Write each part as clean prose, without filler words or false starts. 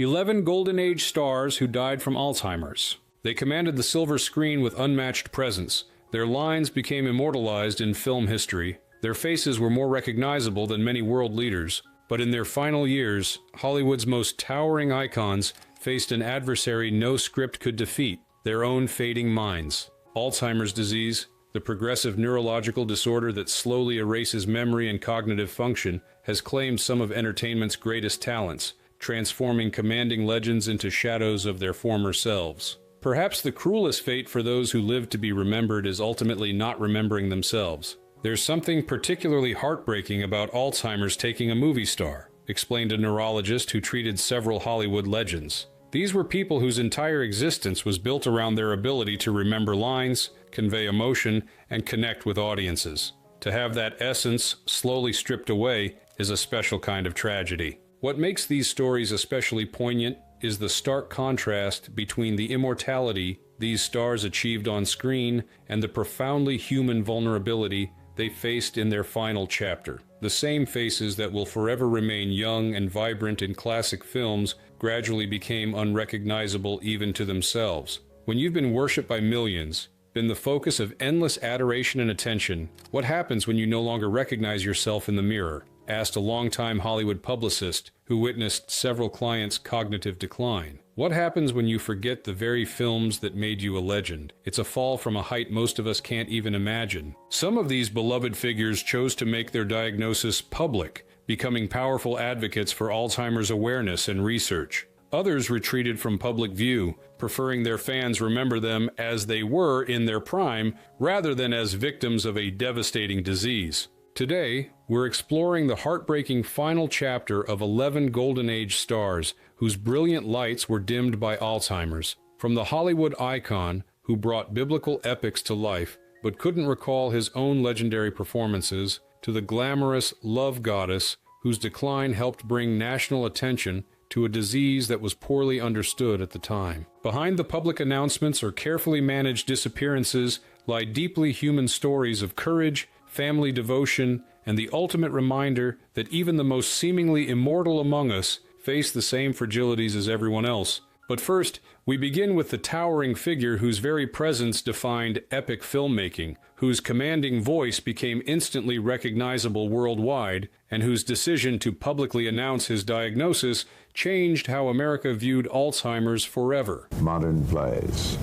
11 Golden Age stars who died from Alzheimer's. They commanded the silver screen with unmatched presence. Their lines became immortalized in film history. Their faces were more recognizable than many world leaders. But in their final years, Hollywood's most towering icons faced an adversary no script could defeat: their own fading minds. Alzheimer's disease, the progressive neurological disorder that slowly erases memory and cognitive function, has claimed some of entertainment's greatest talents, transforming commanding legends into shadows of their former selves. Perhaps the cruelest fate for those who live to be remembered is ultimately not remembering themselves. There's something particularly heartbreaking about Alzheimer's taking a movie star, explained a neurologist who treated several Hollywood legends. These were people whose entire existence was built around their ability to remember lines, convey emotion, and connect with audiences. To have that essence slowly stripped away is a special kind of tragedy. What makes these stories especially poignant is the stark contrast between the immortality these stars achieved on screen and the profoundly human vulnerability they faced in their final chapter. The same faces that will forever remain young and vibrant in classic films gradually became unrecognizable even to themselves. When you've been worshipped by millions, been the focus of endless adoration and attention, what happens when you no longer recognize yourself in the mirror? Asked a longtime Hollywood publicist who witnessed several clients' cognitive decline. What happens when you forget the very films that made you a legend? It's a fall from a height most of us can't even imagine. Some of these beloved figures chose to make their diagnosis public, becoming powerful advocates for Alzheimer's awareness and research. Others retreated from public view, preferring their fans remember them as they were in their prime rather than as victims of a devastating disease. Today, we're exploring the heartbreaking final chapter of 11 Golden Age stars whose brilliant lights were dimmed by Alzheimer's. From the Hollywood icon who brought biblical epics to life but couldn't recall his own legendary performances, to the glamorous love goddess whose decline helped bring national attention to a disease that was poorly understood at the time. Behind the public announcements or carefully managed disappearances lie deeply human stories of courage, family devotion, and the ultimate reminder that even the most seemingly immortal among us face the same fragilities as everyone else. But first, we begin with the towering figure whose very presence defined epic filmmaking, whose commanding voice became instantly recognizable worldwide, and whose decision to publicly announce his diagnosis changed how America viewed Alzheimer's forever. Modern plays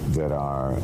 that are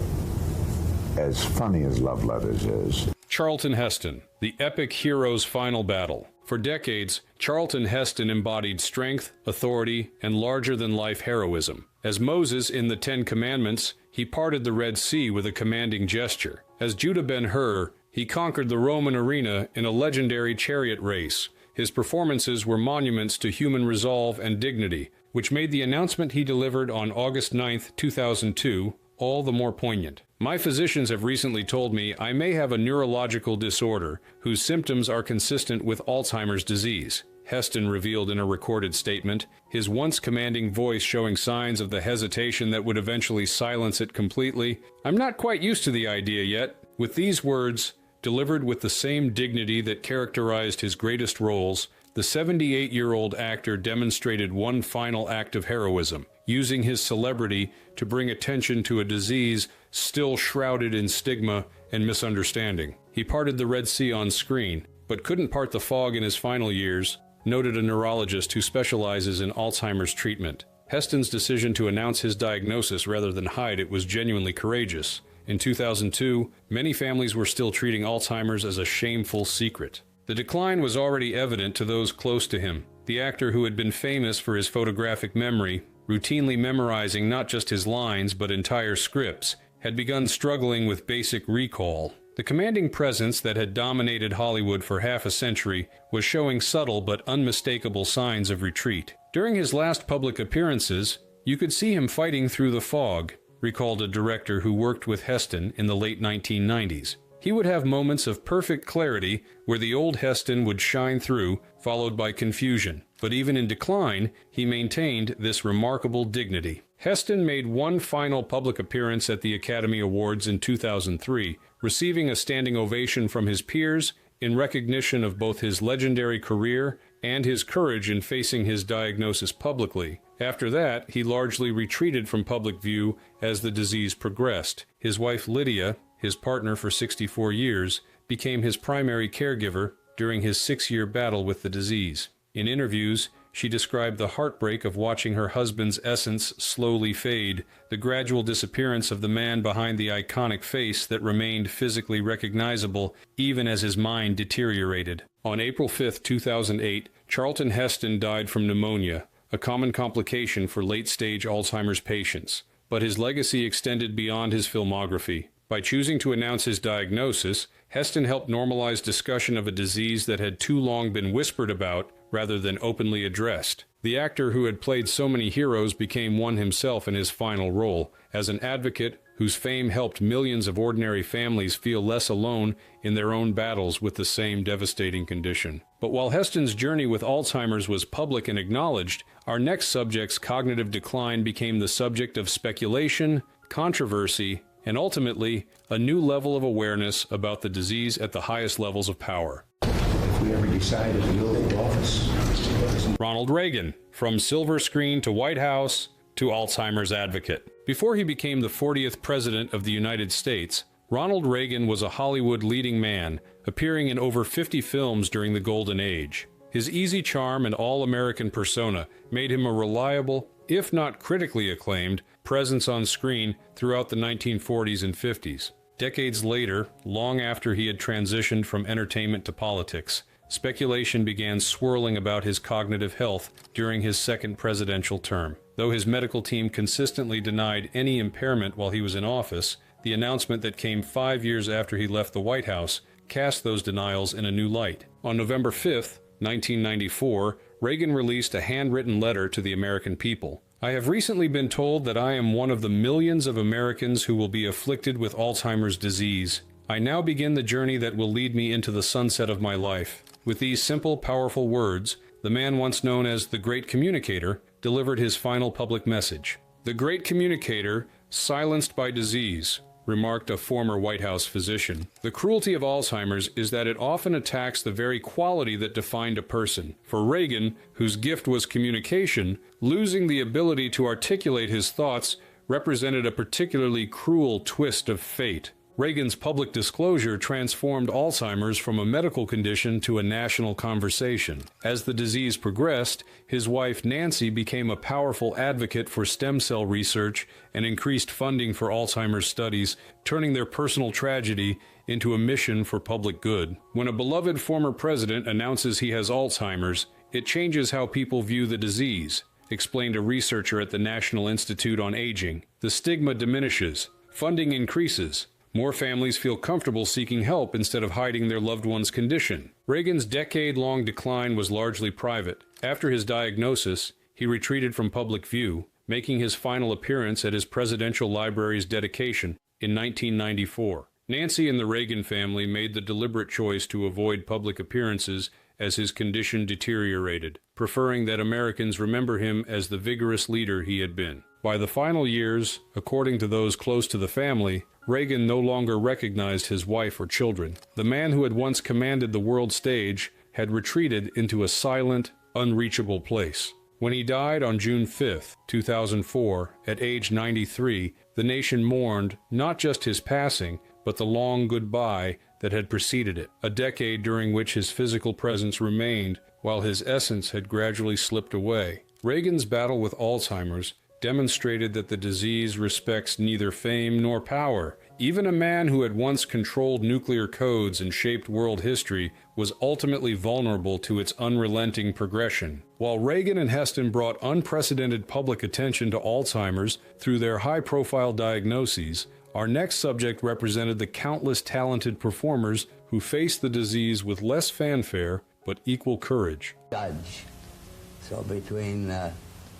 as funny as Love Letters is. Charlton Heston, the epic hero's final battle. For decades, Charlton Heston embodied strength, authority, and larger-than-life heroism. As Moses in the Ten Commandments, he parted the Red Sea with a commanding gesture. As Judah Ben-Hur, he conquered the Roman arena in a legendary chariot race. His performances were monuments to human resolve and dignity, which made the announcement he delivered on August 9, 2002, all the more poignant. My physicians have recently told me I may have a neurological disorder whose symptoms are consistent with Alzheimer's disease, Heston revealed in a recorded statement, his once commanding voice showing signs of the hesitation that would eventually silence it completely. I'm not quite used to the idea yet. With these words, delivered with the same dignity that characterized his greatest roles, the 78-year-old actor demonstrated one final act of heroism, using his celebrity to bring attention to a disease still shrouded in stigma and misunderstanding. He parted the Red Sea on screen, but couldn't part the fog in his final years, noted a neurologist who specializes in Alzheimer's treatment. Heston's decision to announce his diagnosis rather than hide it was genuinely courageous. In 2002, many families were still treating Alzheimer's as a shameful secret. The decline was already evident to those close to him. The actor, who had been famous for his photographic memory, routinely memorizing not just his lines but entire scripts, had begun struggling with basic recall. The commanding presence that had dominated Hollywood for half a century was showing subtle but unmistakable signs of retreat. During his last public appearances, you could see him fighting through the fog, recalled a director who worked with Heston in the late 1990s. He would have moments of perfect clarity where the old Heston would shine through, followed by confusion. But even in decline, he maintained this remarkable dignity. Heston made one final public appearance at the Academy Awards in 2003, receiving a standing ovation from his peers in recognition of both his legendary career and his courage in facing his diagnosis publicly. After that, he largely retreated from public view as the disease progressed. His wife Lydia, his partner for 64 years, became his primary caregiver during his 6-year battle with the disease. In interviews, she described the heartbreak of watching her husband's essence slowly fade, the gradual disappearance of the man behind the iconic face that remained physically recognizable even as his mind deteriorated. On April 5, 2008, Charlton Heston died from pneumonia, a common complication for late-stage Alzheimer's patients. But his legacy extended beyond his filmography. By choosing to announce his diagnosis, Heston helped normalize discussion of a disease that had too long been whispered about rather than openly addressed. The actor who had played so many heroes became one himself in his final role, as an advocate whose fame helped millions of ordinary families feel less alone in their own battles with the same devastating condition. But while Heston's journey with Alzheimer's was public and acknowledged, our next subject's cognitive decline became the subject of speculation, controversy, and ultimately, a new level of awareness about the disease at the highest levels of power. If we ever decided to go to office. Ronald Reagan, from silver screen to White House to Alzheimer's advocate. Before he became the 40th President of the United States, Ronald Reagan was a Hollywood leading man, appearing in over 50 films during the Golden Age. His easy charm and all-American persona made him a reliable, if not critically acclaimed, presence on screen throughout the 1940s and 50s. Decades later, long after he had transitioned from entertainment to politics, speculation began swirling about his cognitive health during his second presidential term. Though his medical team consistently denied any impairment while he was in office, the announcement that came 5 years after he left the White House cast those denials in a new light. On November 5, 1994, Reagan released a handwritten letter to the American people. I have recently been told that I am one of the millions of Americans who will be afflicted with Alzheimer's disease. I now begin the journey that will lead me into the sunset of my life. With these simple, powerful words, the man once known as the Great Communicator delivered his final public message. The Great Communicator, silenced by disease, remarked a former White House physician. The cruelty of Alzheimer's is that it often attacks the very quality that defined a person. For Reagan, whose gift was communication, losing the ability to articulate his thoughts represented a particularly cruel twist of fate. Reagan's public disclosure transformed Alzheimer's from a medical condition to a national conversation. As the disease progressed, his wife Nancy became a powerful advocate for stem cell research and increased funding for Alzheimer's studies, turning their personal tragedy into a mission for public good. When a beloved former president announces he has Alzheimer's, it changes how people view the disease, explained a researcher at the National Institute on Aging. The stigma diminishes, funding increases. More families feel comfortable seeking help instead of hiding their loved one's condition. Reagan's decade-long decline was largely private. After his diagnosis, he retreated from public view, making his final appearance at his presidential library's dedication in 1994. Nancy and the Reagan family made the deliberate choice to avoid public appearances as his condition deteriorated, preferring that Americans remember him as the vigorous leader he had been. By the final years, according to those close to the family, Reagan no longer recognized his wife or children. The man who had once commanded the world stage had retreated into a silent, unreachable place. When he died on June 5, 2004, at age 93, the nation mourned not just his passing, but the long goodbye that had preceded it, a decade during which his physical presence remained while his essence had gradually slipped away. Reagan's battle with Alzheimer's demonstrated that the disease respects neither fame nor power. Even a man who had once controlled nuclear codes and shaped world history was ultimately vulnerable to its unrelenting progression. While Reagan and Heston brought unprecedented public attention to Alzheimer's through their high-profile diagnoses, our next subject represented the countless talented performers who faced the disease with less fanfare but equal courage. Judge. So between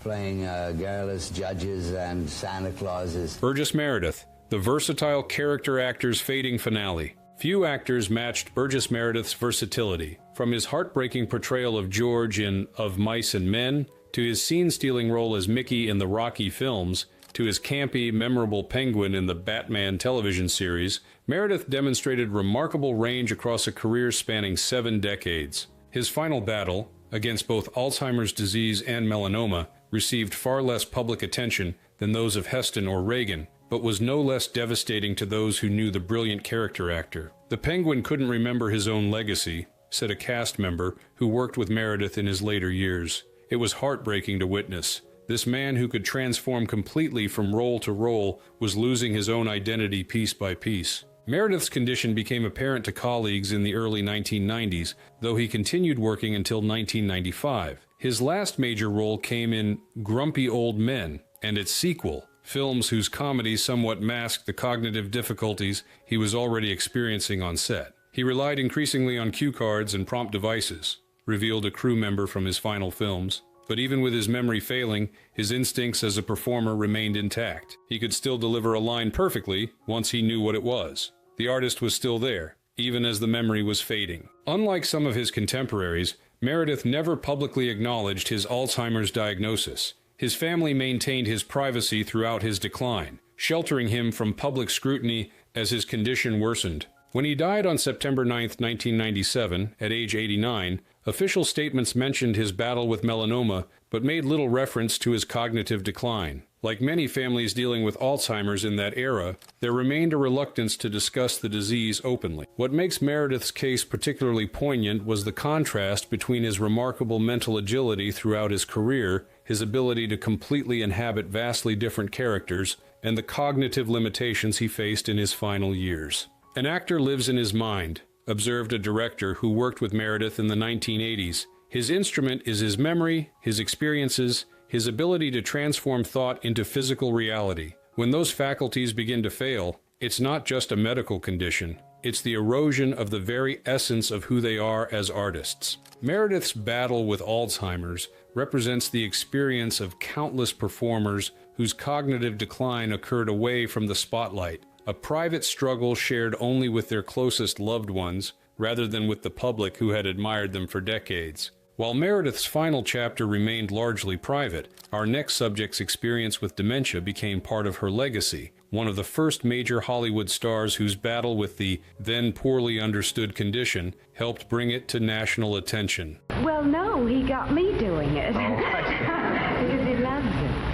playing garrulous judges and Santa Clauses. Burgess Meredith, the versatile character actor's fading finale. Few actors matched Burgess Meredith's versatility. From his heartbreaking portrayal of George in Of Mice and Men, to his scene-stealing role as Mickey in the Rocky films, to his campy, memorable Penguin in the Batman television series, Meredith demonstrated remarkable range across a career spanning 7 decades. His final battle, against both Alzheimer's disease and melanoma, received far less public attention than those of Heston or Reagan, but was no less devastating to those who knew the brilliant character actor. The Penguin couldn't remember his own legacy, said a cast member who worked with Meredith in his later years. It was heartbreaking to witness. This man who could transform completely from role to role was losing his own identity piece by piece. Meredith's condition became apparent to colleagues in the early 1990s, though he continued working until 1995. His last major role came in Grumpy Old Men and its sequel, films whose comedy somewhat masked the cognitive difficulties he was already experiencing on set. He relied increasingly on cue cards and prompt devices, revealed a crew member from his final films. But even with his memory failing, his instincts as a performer remained intact. He could still deliver a line perfectly once he knew what it was. The artist was still there, even as the memory was fading. Unlike some of his contemporaries, Meredith never publicly acknowledged his Alzheimer's diagnosis. His family maintained his privacy throughout his decline, sheltering him from public scrutiny as his condition worsened. When he died on September 9, 1997, at age 89, official statements mentioned his battle with melanoma, but made little reference to his cognitive decline. Like many families dealing with Alzheimer's in that era, there remained a reluctance to discuss the disease openly. What makes Meredith's case particularly poignant was the contrast between his remarkable mental agility throughout his career, his ability to completely inhabit vastly different characters, and the cognitive limitations he faced in his final years. An actor lives in his mind, observed a director who worked with Meredith in the 1980s. His instrument is his memory, his experiences, his ability to transform thought into physical reality. When those faculties begin to fail, it's not just a medical condition, it's the erosion of the very essence of who they are as artists. Meredith's battle with Alzheimer's represents the experience of countless performers whose cognitive decline occurred away from the spotlight, a private struggle shared only with their closest loved ones, rather than with the public who had admired them for decades. While Meredith's final chapter remained largely private, our next subject's experience with dementia became part of her legacy, one of the first major Hollywood stars whose battle with the then poorly understood condition helped bring it to national attention. Well, no, he got me doing it. Because he loves it.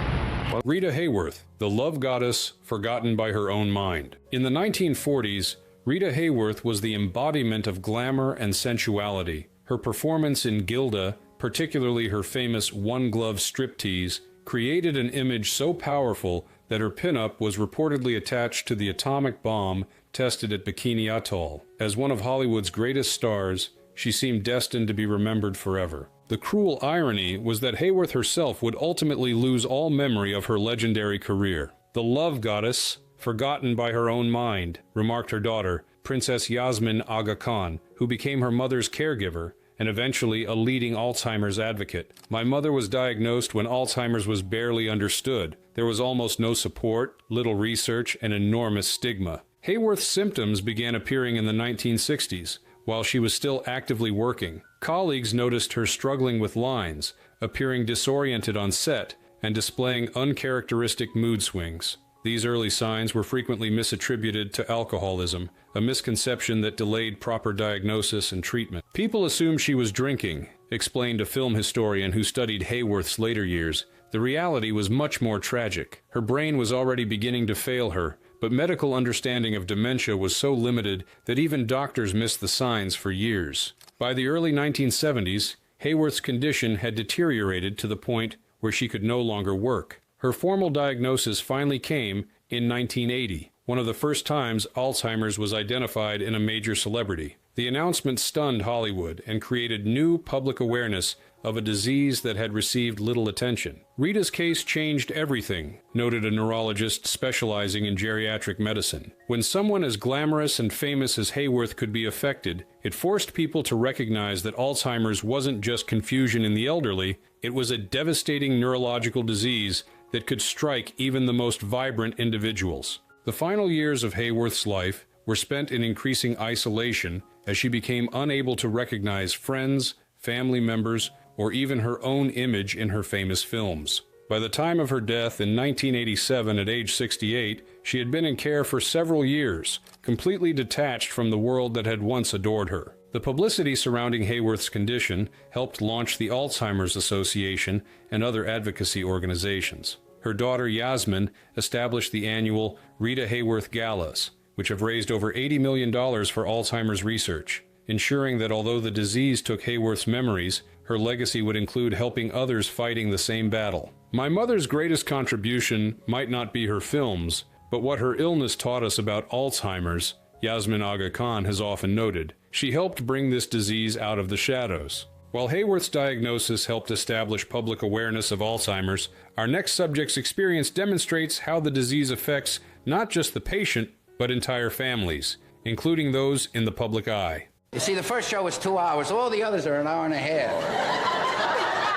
Rita Hayworth, the love goddess forgotten by her own mind. In the 1940s, Rita Hayworth was the embodiment of glamour and sensuality. Her performance in Gilda, particularly her famous one-glove striptease, created an image so powerful that her pinup was reportedly attached to the atomic bomb tested at Bikini Atoll. As one of Hollywood's greatest stars, she seemed destined to be remembered forever. The cruel irony was that Hayworth herself would ultimately lose all memory of her legendary career. The love goddess, forgotten by her own mind, remarked her daughter, Princess Yasmin Aga Khan, who became her mother's caregiver and eventually a leading Alzheimer's advocate. My mother was diagnosed when Alzheimer's was barely understood. There was almost no support, little research, and enormous stigma. Hayworth's symptoms began appearing in the 1960s, while she was still actively working. Colleagues noticed her struggling with lines, appearing disoriented on set, and displaying uncharacteristic mood swings. These early signs were frequently misattributed to alcoholism, a misconception that delayed proper diagnosis and treatment. People assumed she was drinking, explained a film historian who studied Hayworth's later years. The reality was much more tragic. Her brain was already beginning to fail her, but medical understanding of dementia was so limited that even doctors missed the signs for years. By the early 1970s, Hayworth's condition had deteriorated to the point where she could no longer work. Her formal diagnosis finally came in 1980, one of the first times Alzheimer's was identified in a major celebrity. The announcement stunned Hollywood and created new public awareness of a disease that had received little attention. Rita's case changed everything, noted a neurologist specializing in geriatric medicine. When someone as glamorous and famous as Hayworth could be affected, it forced people to recognize that Alzheimer's wasn't just confusion in the elderly, it was a devastating neurological disease that could strike even the most vibrant individuals. The final years of Hayworth's life were spent in increasing isolation as she became unable to recognize friends, family members, or even her own image in her famous films. By the time of her death in 1987 at age 68, she had been in care for several years, completely detached from the world that had once adored her. The publicity surrounding Hayworth's condition helped launch the Alzheimer's Association and other advocacy organizations. Her daughter Yasmin established the annual Rita Hayworth Galas, which have raised over $80 million for Alzheimer's research, ensuring that although the disease took Hayworth's memories, her legacy would include helping others fighting the same battle. My mother's greatest contribution might not be her films, but what her illness taught us about Alzheimer's, Yasmin Aga Khan has often noted. She helped bring this disease out of the shadows. While Hayworth's diagnosis helped establish public awareness of Alzheimer's, our next subject's experience demonstrates how the disease affects not just the patient, but entire families, including those in the public eye. You see, the first show was 2 hours. All the others are an hour and a half.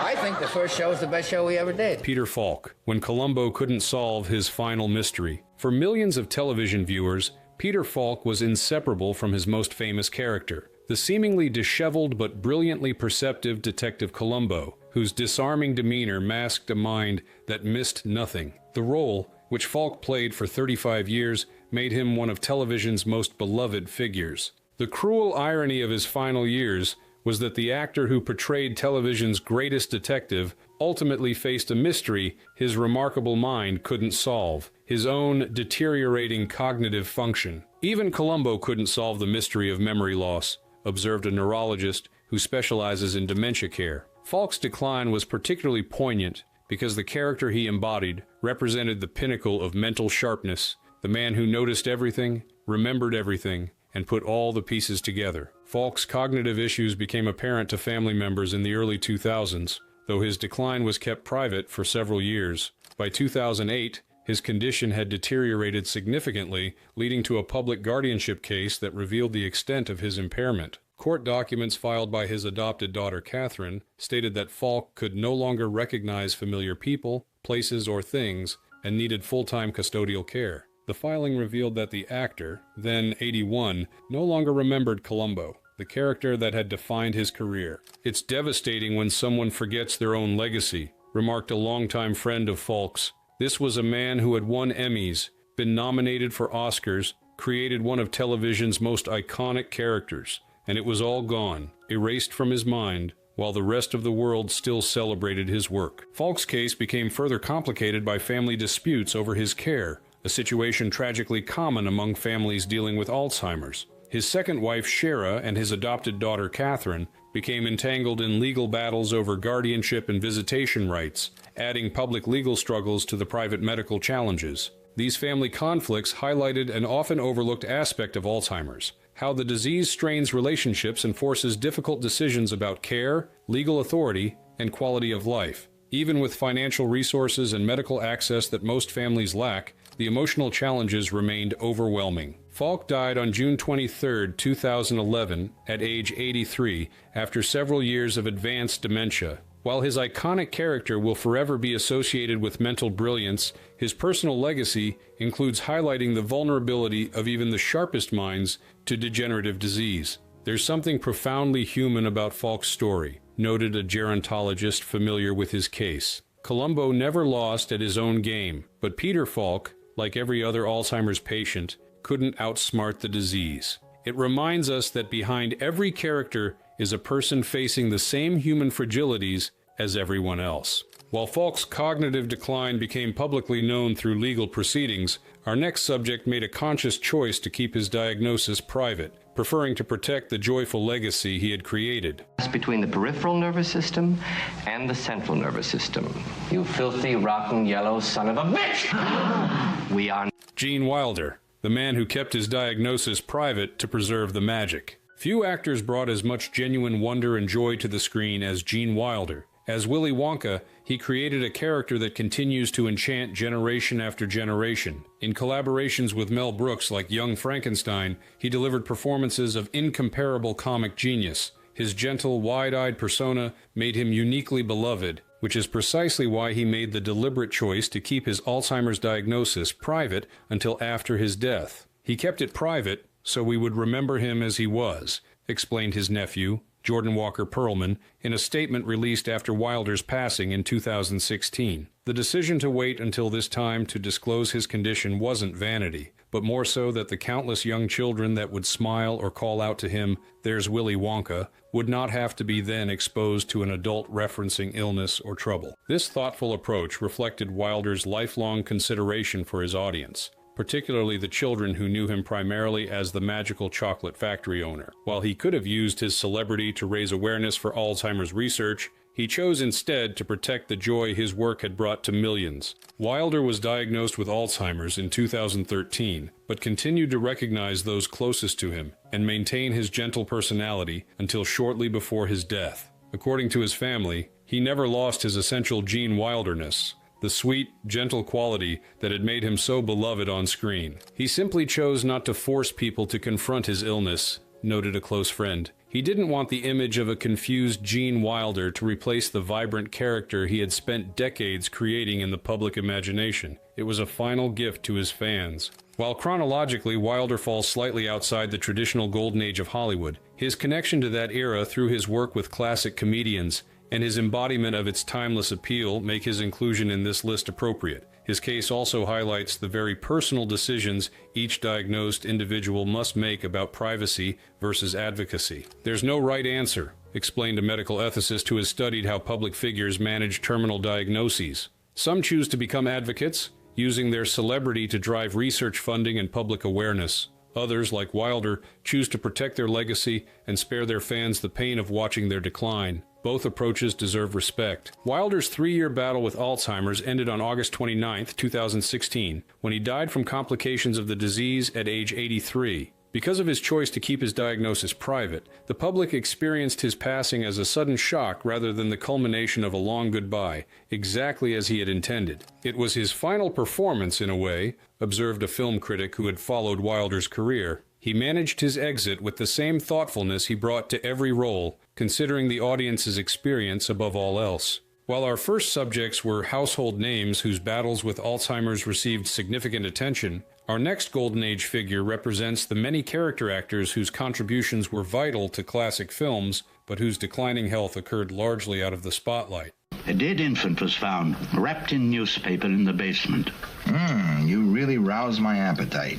I think the first show was the best show we ever did. Peter Falk, when Columbo couldn't solve his final mystery. For millions of television viewers, Peter Falk was inseparable from his most famous character, the seemingly disheveled but brilliantly perceptive Detective Columbo, whose disarming demeanor masked a mind that missed nothing. The role, which Falk played for 35 years, made him one of television's most beloved figures. The cruel irony of his final years was that the actor who portrayed television's greatest detective ultimately faced a mystery his remarkable mind couldn't solve, his own deteriorating cognitive function. Even Columbo couldn't solve the mystery of memory loss, observed a neurologist who specializes in dementia care. Falk's decline was particularly poignant because the character he embodied represented the pinnacle of mental sharpness, the man who noticed everything, remembered everything, and put all the pieces together. Falk's cognitive issues became apparent to family members in the early 2000s, though his decline was kept private for several years. By 2008, his condition had deteriorated significantly, leading to a public guardianship case that revealed the extent of his impairment. Court documents filed by his adopted daughter Catherine stated that Falk could no longer recognize familiar people, places, or things, and needed full-time custodial care. The filing revealed that the actor, then 81, no longer remembered Columbo, the character that had defined his career. "It's devastating when someone forgets their own legacy," remarked a longtime friend of Falk's. This was a man who had won Emmys, been nominated for Oscars, created one of television's most iconic characters, and it was all gone, erased from his mind, while the rest of the world still celebrated his work. Falk's case became further complicated by family disputes over his care, a situation tragically common among families dealing with Alzheimer's. His second wife, Shara, and his adopted daughter, Catherine, became entangled in legal battles over guardianship and visitation rights, adding public legal struggles to the private medical challenges. These family conflicts highlighted an often overlooked aspect of Alzheimer's: how the disease strains relationships and forces difficult decisions about care, legal authority, and quality of life. Even with financial resources and medical access that most families lack, the emotional challenges remained overwhelming. Falk died on June 23, 2011, at age 83, after several years of advanced dementia. While his iconic character will forever be associated with mental brilliance, his personal legacy includes highlighting the vulnerability of even the sharpest minds to degenerative disease. "There's something profoundly human about Falk's story," noted a gerontologist familiar with his case. Columbo never lost at his own game, but Peter Falk, like every other Alzheimer's patient, couldn't outsmart the disease. It reminds us that behind every character is a person facing the same human fragilities as everyone else. While Falk's cognitive decline became publicly known through legal proceedings, our next subject made a conscious choice to keep his diagnosis private, preferring to protect the joyful legacy he had created. Between the peripheral nervous system and the central nervous system. You filthy, rotten, yellow son of a bitch! We are... Gene Wilder, the man who kept his diagnosis private to preserve the magic. Few actors brought as much genuine wonder and joy to the screen as Gene Wilder. As Willy Wonka, he created a character that continues to enchant generation after generation. In collaborations with Mel Brooks like Young Frankenstein, he delivered performances of incomparable comic genius. His gentle, wide-eyed persona made him uniquely beloved, which is precisely why he made the deliberate choice to keep his Alzheimer's diagnosis private until after his death. He kept it private so we would remember him as he was, explained his nephew, Jordan Walker Perlman, in a statement released after Wilder's passing in 2016. The decision to wait until this time to disclose his condition wasn't vanity, but more so that the countless young children that would smile or call out to him, "There's Willy Wonka," would not have to be then exposed to an adult referencing illness or trouble. This thoughtful approach reflected Wilder's lifelong consideration for his audience, particularly the children who knew him primarily as the magical chocolate factory owner. While he could have used his celebrity to raise awareness for Alzheimer's research, he chose instead to protect the joy his work had brought to millions. Wilder was diagnosed with Alzheimer's in 2013, but continued to recognize those closest to him and maintain his gentle personality until shortly before his death. According to his family, he never lost his essential Gene Wilderness, the sweet, gentle quality that had made him so beloved on screen. He simply chose not to force people to confront his illness, noted a close friend. He didn't want the image of a confused Gene Wilder to replace the vibrant character he had spent decades creating in the public imagination. It was a final gift to his fans. While chronologically Wilder falls slightly outside the traditional golden age of Hollywood, his connection to that era through his work with classic comedians and his embodiment of its timeless appeal make his inclusion in this list appropriate. His case also highlights the very personal decisions each diagnosed individual must make about privacy versus advocacy. "There's no right answer," explained a medical ethicist who has studied how public figures manage terminal diagnoses. "Some choose to become advocates, using their celebrity to drive research funding and public awareness. Others, like Wilder, choose to protect their legacy and spare their fans the pain of watching their decline. Both approaches deserve respect." Wilder's 3-year battle with Alzheimer's ended on August 29, 2016, when he died from complications of the disease at age 83. Because of his choice to keep his diagnosis private, the public experienced his passing as a sudden shock rather than the culmination of a long goodbye, exactly as he had intended. "It was his final performance, in a way," observed a film critic who had followed Wilder's career. "He managed his exit with the same thoughtfulness he brought to every role, considering the audience's experience above all else." While our first subjects were household names whose battles with Alzheimer's received significant attention, our next Golden Age figure represents the many character actors whose contributions were vital to classic films, but whose declining health occurred largely out of the spotlight. A dead infant was found, wrapped in newspaper in the basement. You really roused my appetite.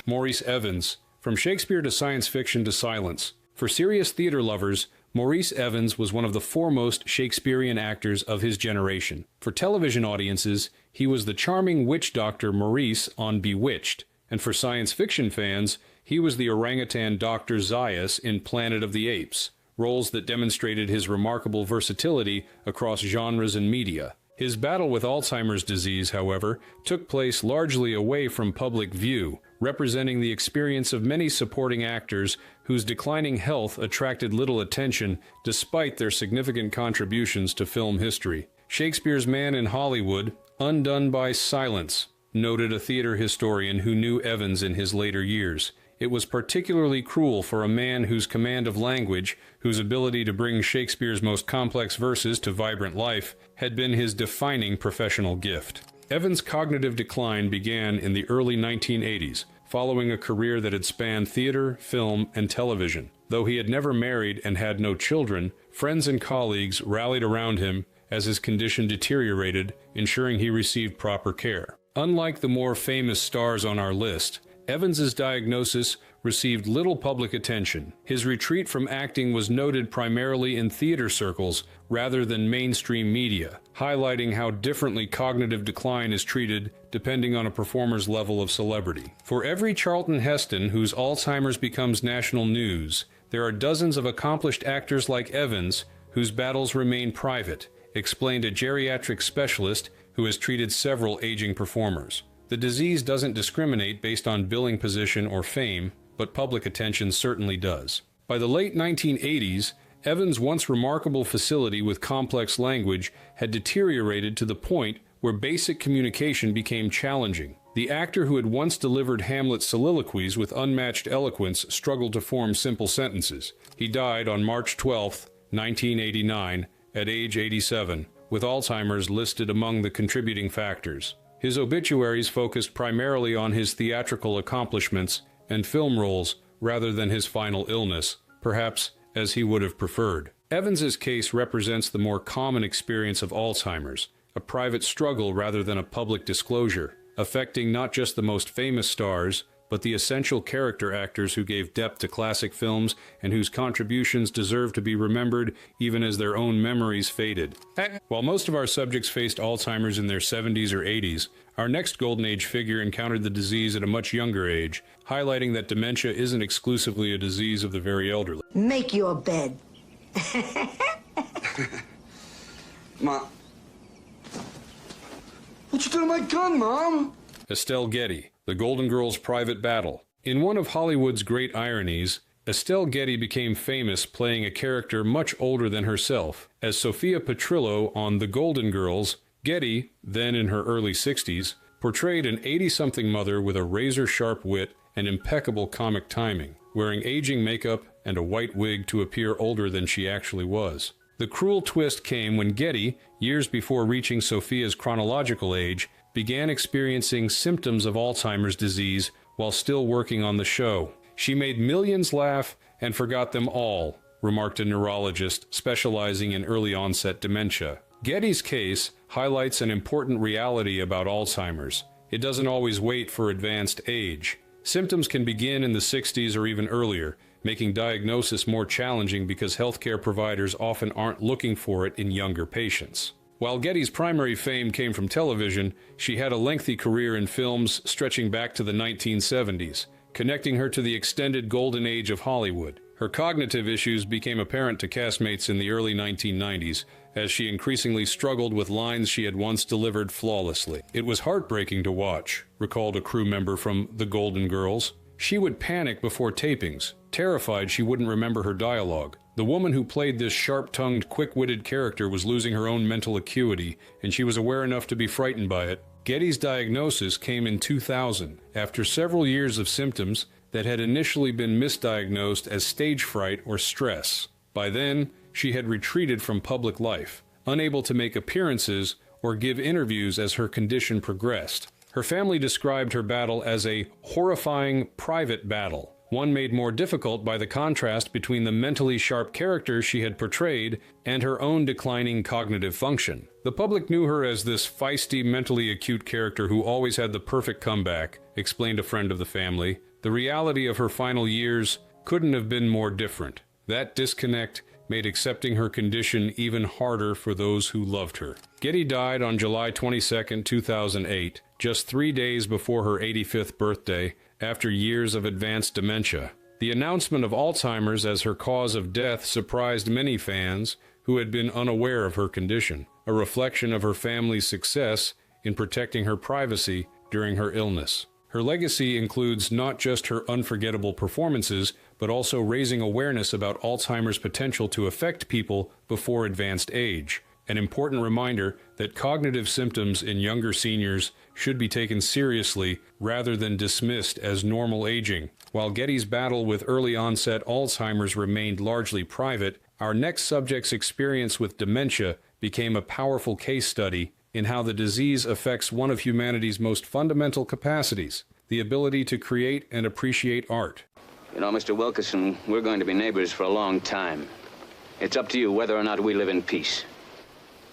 Maurice Evans. From Shakespeare to science fiction to silence. For serious theater lovers, Maurice Evans was one of the foremost Shakespearean actors of his generation. For television audiences, he was the charming witch doctor Maurice on Bewitched, and for science fiction fans, he was the orangutan Dr. Zaius in Planet of the Apes, roles that demonstrated his remarkable versatility across genres and media. His battle with Alzheimer's disease, however, took place largely away from public view, representing the experience of many supporting actors whose declining health attracted little attention despite their significant contributions to film history. "Shakespeare's man in Hollywood, undone by silence," noted a theater historian who knew Evans in his later years. "It was particularly cruel for a man whose command of language, whose ability to bring Shakespeare's most complex verses to vibrant life, had been his defining professional gift." Evans' cognitive decline began in the early 1980s, following a career that had spanned theater, film, and television. Though he had never married and had no children, friends and colleagues rallied around him as his condition deteriorated, ensuring he received proper care. Unlike the more famous stars on our list, Evans's diagnosis received little public attention. His retreat from acting was noted primarily in theater circles rather than mainstream media, highlighting how differently cognitive decline is treated depending on a performer's level of celebrity. For every Charlton Heston whose Alzheimer's becomes national news, there are dozens of accomplished actors like Evans whose battles remain private, explained a geriatric specialist who has treated several aging performers. The disease doesn't discriminate based on billing position or fame, but public attention certainly does. By the late 1980s, Evans' once remarkable facility with complex language had deteriorated to the point where basic communication became challenging. The actor who had once delivered Hamlet's soliloquies with unmatched eloquence struggled to form simple sentences. He died on March 12, 1989, at age 87, with Alzheimer's listed among the contributing factors. His obituaries focused primarily on his theatrical accomplishments and film roles rather than his final illness, perhaps as he would have preferred. Evans's case represents the more common experience of Alzheimer's, a private struggle rather than a public disclosure. affecting not just the most famous stars, but the essential character actors who gave depth to classic films and whose contributions deserve to be remembered even as their own memories faded. While most of our subjects faced Alzheimer's in their 70s or 80s, our next Golden Age figure encountered the disease at a much younger age, highlighting that dementia isn't exclusively a disease of the very elderly. Make your bed. Ma. What you doing to my gun, Mom? Estelle Getty, The Golden Girls' Private Battle. In one of Hollywood's great ironies, Estelle Getty became famous playing a character much older than herself. As Sophia Petrillo on The Golden Girls, Getty, then in her early 60s, portrayed an 80-something mother with a razor-sharp wit and impeccable comic timing, wearing aging makeup and a white wig to appear older than she actually was. The cruel twist came when Getty, years before reaching Sophia's chronological age, began experiencing symptoms of Alzheimer's disease while still working on the show. She made millions laugh and forgot them all, remarked a neurologist specializing in early-onset dementia. Getty's case highlights an important reality about Alzheimer's. It doesn't always wait for advanced age. Symptoms can begin in the 60s or even earlier, making diagnosis more challenging because healthcare providers often aren't looking for it in younger patients. While Getty's primary fame came from television, she had a lengthy career in films stretching back to the 1970s, connecting her to the extended golden age of Hollywood. Her cognitive issues became apparent to castmates in the early 1990s, as she increasingly struggled with lines she had once delivered flawlessly. It was heartbreaking to watch, recalled a crew member from The Golden Girls. She would panic before tapings, terrified she wouldn't remember her dialogue. The woman who played this sharp-tongued, quick-witted character was losing her own mental acuity, and she was aware enough to be frightened by it. Getty's diagnosis came in 2000, after several years of symptoms that had initially been misdiagnosed as stage fright or stress. By then, she had retreated from public life, unable to make appearances or give interviews as her condition progressed. Her family described her battle as a horrifying private battle, one made more difficult by the contrast between the mentally sharp character she had portrayed and her own declining cognitive function. The public knew her as this feisty, mentally acute character who always had the perfect comeback, explained a friend of the family. The reality of her final years couldn't have been more different. That disconnect made accepting her condition even harder for those who loved her. Getty died on July 22, 2008, just 3 days before her 85th birthday, after years of advanced dementia. The announcement of Alzheimer's as her cause of death surprised many fans who had been unaware of her condition, a reflection of her family's success in protecting her privacy during her illness. Her legacy includes not just her unforgettable performances, but also raising awareness about Alzheimer's potential to affect people before advanced age. An important reminder that cognitive symptoms in younger seniors should be taken seriously rather than dismissed as normal aging. While Getty's battle with early-onset Alzheimer's remained largely private, our next subject's experience with dementia became a powerful case study in how the disease affects one of humanity's most fundamental capacities, the ability to create and appreciate art. You know, Mr. Wilkerson, we're going to be neighbors for a long time. It's up to you whether or not we live in peace.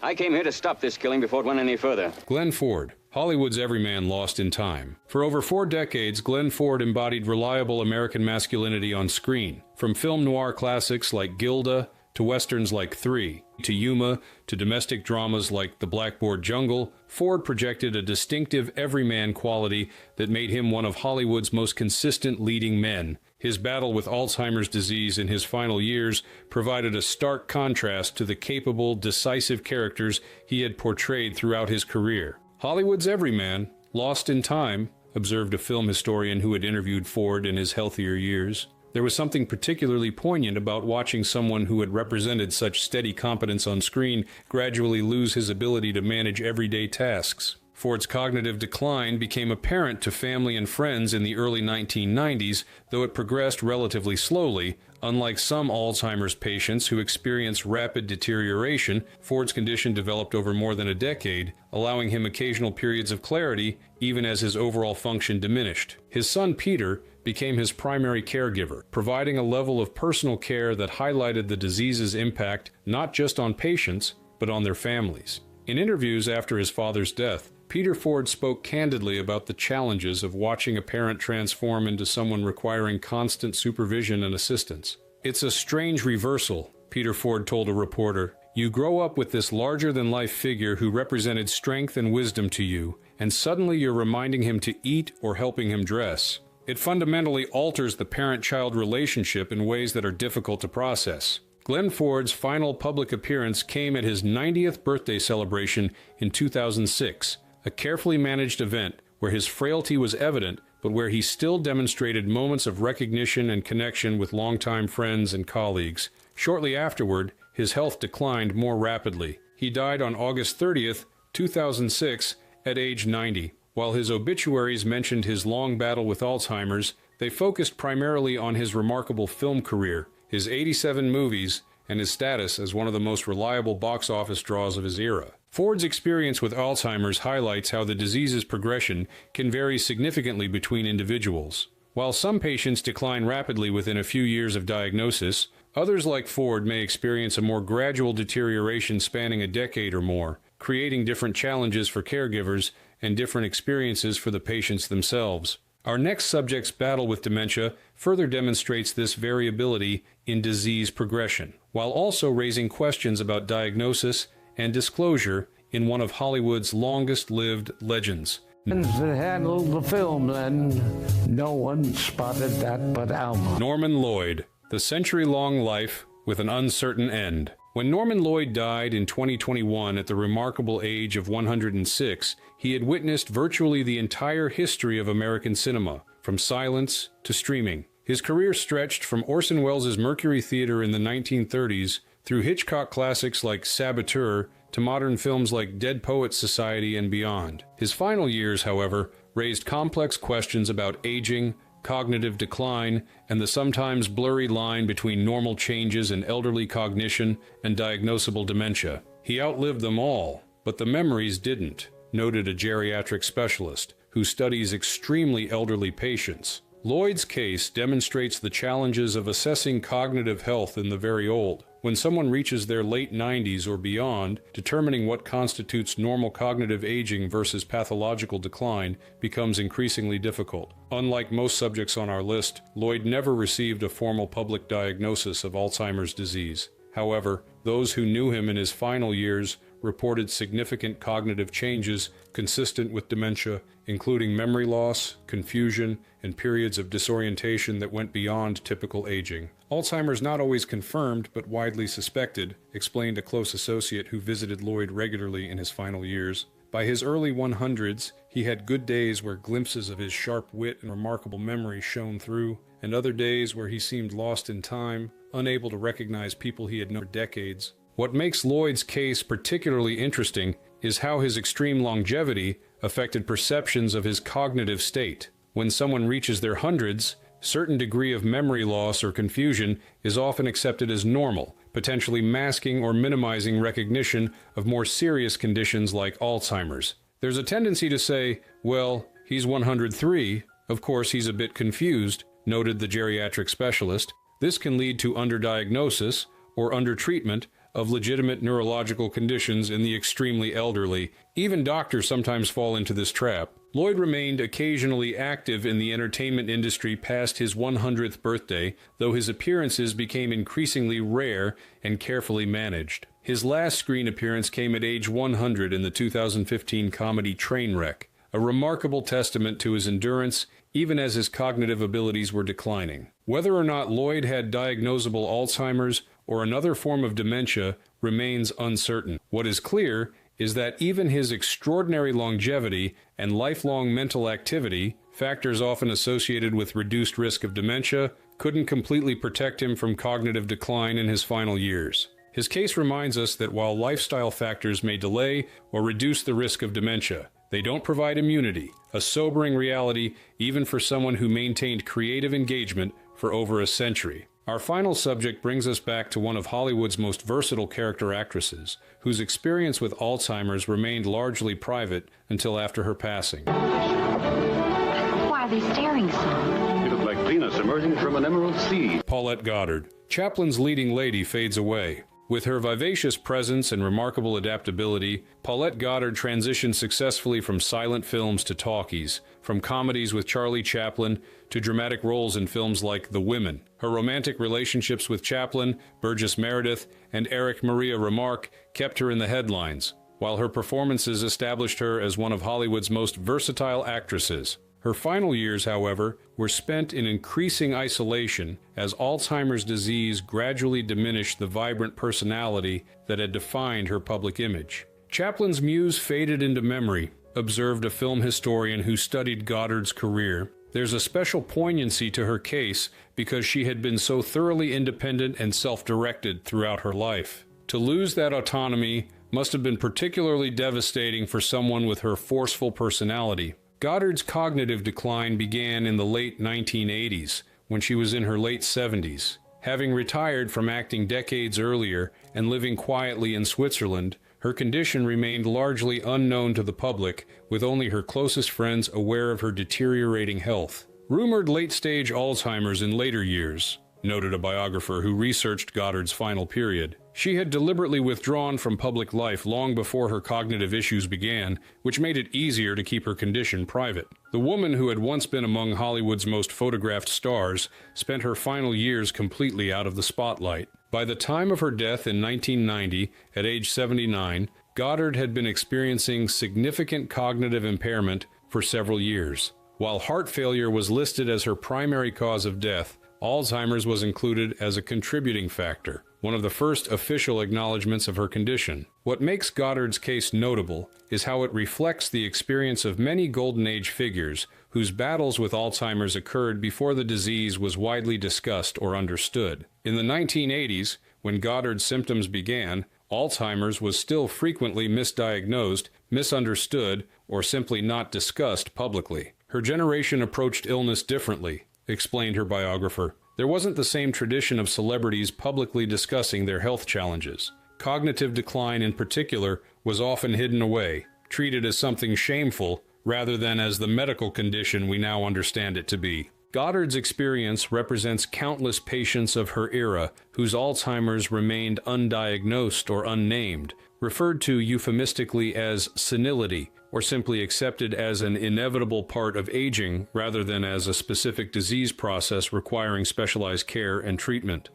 I came here to stop this killing before it went any further. Glenn Ford, Hollywood's everyman lost in time. For over 4 decades, Glenn Ford embodied reliable American masculinity on screen. From film noir classics like Gilda, to westerns like 3, to Yuma, to domestic dramas like The Blackboard Jungle, Ford projected a distinctive everyman quality that made him one of Hollywood's most consistent leading men. His battle with Alzheimer's disease in his final years provided a stark contrast to the capable, decisive characters he had portrayed throughout his career. Hollywood's everyman, lost in time, observed a film historian who had interviewed Ford in his healthier years. There was something particularly poignant about watching someone who had represented such steady competence on screen gradually lose his ability to manage everyday tasks. Ford's cognitive decline became apparent to family and friends in the early 1990s, though it progressed relatively slowly. Unlike some Alzheimer's patients who experience rapid deterioration, Ford's condition developed over more than a decade, allowing him occasional periods of clarity even as his overall function diminished. His son Peter became his primary caregiver, providing a level of personal care that highlighted the disease's impact not just on patients, but on their families. In interviews after his father's death, Peter Ford spoke candidly about the challenges of watching a parent transform into someone requiring constant supervision and assistance. "It's a strange reversal," Peter Ford told a reporter. "You grow up with this larger-than-life figure who represented strength and wisdom to you, and suddenly you're reminding him to eat or helping him dress. It fundamentally alters the parent-child relationship in ways that are difficult to process." Glenn Ford's final public appearance came at his 90th birthday celebration in 2006, a carefully managed event where his frailty was evident, but where he still demonstrated moments of recognition and connection with longtime friends and colleagues. Shortly afterward, his health declined more rapidly. He died on August 30th, 2006, at age 90. While his obituaries mentioned his long battle with Alzheimer's, they focused primarily on his remarkable film career, his 87 movies, and his status as one of the most reliable box office draws of his era. Ford's experience with Alzheimer's highlights how the disease's progression can vary significantly between individuals. While some patients decline rapidly within a few years of diagnosis, others like Ford may experience a more gradual deterioration spanning a decade or more, creating different challenges for caregivers and different experiences for the patients themselves. Our next subject's battle with dementia further demonstrates this variability in disease progression, while also raising questions about diagnosis and disclosure in one of Hollywood's longest-lived legends. That handled the film then. No one spotted that but Alma. Norman Lloyd, the century-long life with an uncertain end. When Norman Lloyd died in 2021 at the remarkable age of 106, he had witnessed virtually the entire history of American cinema, from silence to streaming. His career stretched from Orson Welles' Mercury Theater in the 1930s through Hitchcock classics like Saboteur to modern films like Dead Poets Society and beyond. His final years, however, raised complex questions about aging, cognitive decline, and the sometimes blurry line between normal changes in elderly cognition and diagnosable dementia. He outlived them all, but the memories didn't, noted a geriatric specialist who studies extremely elderly patients. Lloyd's case demonstrates the challenges of assessing cognitive health in the very old. When someone reaches their late 90s or beyond, determining what constitutes normal cognitive aging versus pathological decline becomes increasingly difficult. Unlike most subjects on our list, Lloyd never received a formal public diagnosis of Alzheimer's disease. However, those who knew him in his final years reported significant cognitive changes consistent with dementia, including memory loss, confusion, and periods of disorientation that went beyond typical aging. Alzheimer's not always confirmed, but widely suspected, explained a close associate who visited Lloyd regularly in his final years. By his early 100s, he had good days where glimpses of his sharp wit and remarkable memory shone through, and other days where he seemed lost in time, unable to recognize people he had known for decades. What makes Lloyd's case particularly interesting is how his extreme longevity affected perceptions of his cognitive state. When someone reaches their hundreds, certain degree of memory loss or confusion is often accepted as normal, potentially masking or minimizing recognition of more serious conditions like Alzheimer's. There's a tendency to say, well, he's 103, of course he's a bit confused, noted the geriatric specialist. This can lead to underdiagnosis or undertreatment of legitimate neurological conditions in the extremely elderly. Even doctors sometimes fall into this trap. Lloyd remained occasionally active in the entertainment industry past his 100th birthday, though his appearances became increasingly rare and carefully managed. His last screen appearance came at age 100 in the 2015 comedy Trainwreck, a remarkable testament to his endurance even as his cognitive abilities were declining. Whether or not Lloyd had diagnosable Alzheimer's or another form of dementia remains uncertain. What is clear is that even his extraordinary longevity and lifelong mental activity, factors often associated with reduced risk of dementia, couldn't completely protect him from cognitive decline in his final years. His case reminds us that while lifestyle factors may delay or reduce the risk of dementia, they don't provide immunity, a sobering reality even for someone who maintained creative engagement for over a century. Our final subject brings us back to one of Hollywood's most versatile character actresses, whose experience with Alzheimer's remained largely private until after her passing. Why are they staring so? You look like Venus emerging from an emerald sea. Paulette Goddard. Chaplin's leading lady fades away. With her vivacious presence and remarkable adaptability, Paulette Goddard transitioned successfully from silent films to talkies, from comedies with Charlie Chaplin to dramatic roles in films like The Women. Her romantic relationships with Chaplin, Burgess Meredith, and Eric Maria Remarque kept her in the headlines, while her performances established her as one of Hollywood's most versatile actresses. Her final years, however, were spent in increasing isolation as Alzheimer's disease gradually diminished the vibrant personality that had defined her public image. Chaplin's muse faded into memory, observed a film historian who studied Goddard's career. There's a special poignancy to her case because she had been so thoroughly independent and self-directed throughout her life. To lose that autonomy must have been particularly devastating for someone with her forceful personality. Goddard's cognitive decline began in the late 1980s, when she was in her late 70s. Having retired from acting decades earlier and living quietly in Switzerland, her condition remained largely unknown to the public, with only her closest friends aware of her deteriorating health. Rumored late-stage Alzheimer's in later years, noted a biographer who researched Goddard's final period. She had deliberately withdrawn from public life long before her cognitive issues began, which made it easier to keep her condition private. The woman who had once been among Hollywood's most photographed stars spent her final years completely out of the spotlight. By the time of her death in 1990, at age 79, Goddard had been experiencing significant cognitive impairment for several years. While heart failure was listed as her primary cause of death, Alzheimer's was included as a contributing factor, one of the first official acknowledgments of her condition. What makes Goddard's case notable is how it reflects the experience of many Golden Age figures whose battles with Alzheimer's occurred before the disease was widely discussed or understood. In the 1980s, when Goddard's symptoms began, Alzheimer's was still frequently misdiagnosed, misunderstood, or simply not discussed publicly. Her generation approached illness differently, explained her biographer. There wasn't the same tradition of celebrities publicly discussing their health challenges. Cognitive decline in particular was often hidden away, treated as something shameful rather than as the medical condition we now understand it to be. Goddard's experience represents countless patients of her era whose Alzheimer's remained undiagnosed or unnamed, referred to euphemistically as senility, or simply accepted as an inevitable part of aging rather than as a specific disease process requiring specialized care and treatment.